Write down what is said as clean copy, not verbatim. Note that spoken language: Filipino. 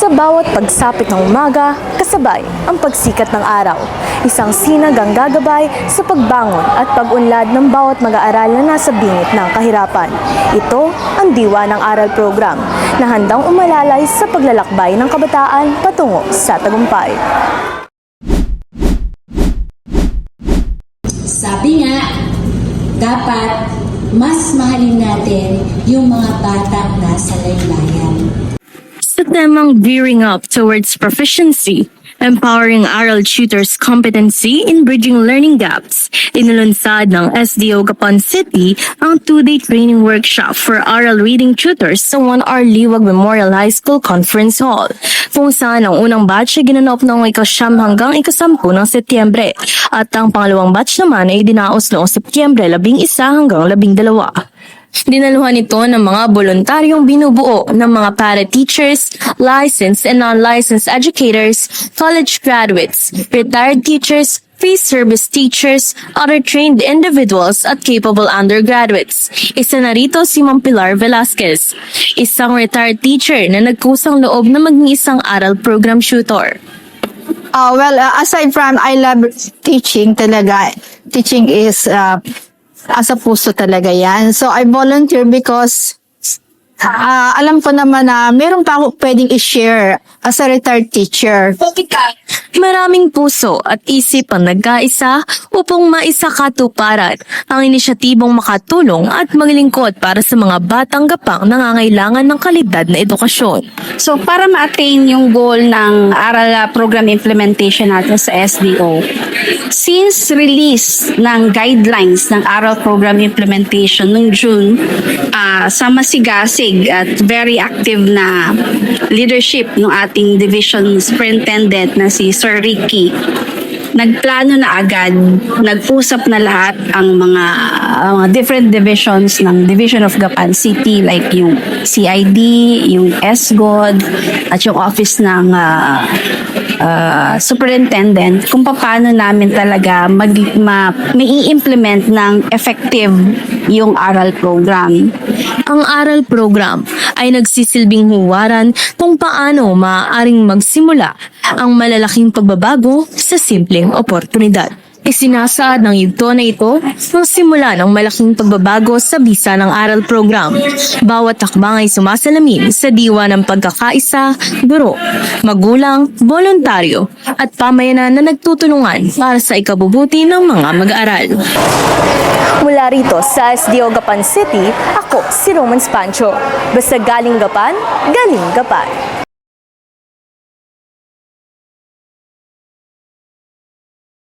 Sa bawat pagsapit ng umaga, kasabay ang pagsikat ng araw. Isang sinag ang gagabay sa pagbangon at pag-unlad ng bawat mag-aaral na nasa bingit ng kahirapan. Ito ang Diwa ng Aral Program na handang umalalay sa paglalakbay ng kabataan patungo sa tagumpay. Sabi nga, dapat mas mahalin natin yung mga batang nasa laylayan. Sa temang Gearing Up Towards Proficiency, Empowering Aral Tutors' Competency in Bridging Learning Gaps, inulunsad ng SDO Gapan City ang 2-day training workshop for Aral Reading Tutors sa 1R Liwag Memorial High School Conference Hall, kung saan ang unang batch ay ginanap noong ika-9 hanggang ika-10 ng Setyembre at ang pangalawang batch naman ay dinaos noong Setyembre 11 hanggang 12. Dinaluhan ito ng mga voluntaryong binubuo ng mga para-teachers, licensed and non-licensed educators, college graduates, retired teachers, free service teachers, other trained individuals at capable undergraduates. Isa na rito si Ma'am Pilar Velasquez, isang retired teacher na nagkusang loob na maging isang aral program tutor. Aside from I love teaching talaga, teaching is asa puso talaga yan. So, I volunteer because alam ko naman na meron pa ako pwedeng i-share as a retired teacher. Maraming puso at isip ang nagkaisa upang maisakatuparan ang inisyatibong makatulong at maglingkod para sa mga batang gapang nangangailangan ng kalidad na edukasyon. So, para ma-attain yung goal ng aral program implementation natin sa SDO, since release ng guidelines ng aral program implementation noong June, sa masigasig at very active na leadership ng ating division superintendent na si Sir Ricky, nagplano na agad, nag-usap na lahat ang mga different divisions ng Division of Gapan City like yung CID, yung SGOD, at yung office ng superintendent kung paano namin talaga may i-implement ng effective yung aral program. Ang aral program ay nagsisilbing huwaran kung paano maaaring magsimula ang malalaking pagbabago sa simpleng oportunidad. Isinasaad ng yugto na ito ang simula ng malaking pagbabago sa bisa ng aral program. Bawat hakbang ay sumasalamin sa diwa ng pagkakaisa, guro, magulang, voluntaryo at pamayanan na nagtutulungan para sa ikabubuti ng mga mag-aaral. Mula rito sa SDO Gapan City, ako si Roman Spancho. Basta galing Gapan, galing Gapan.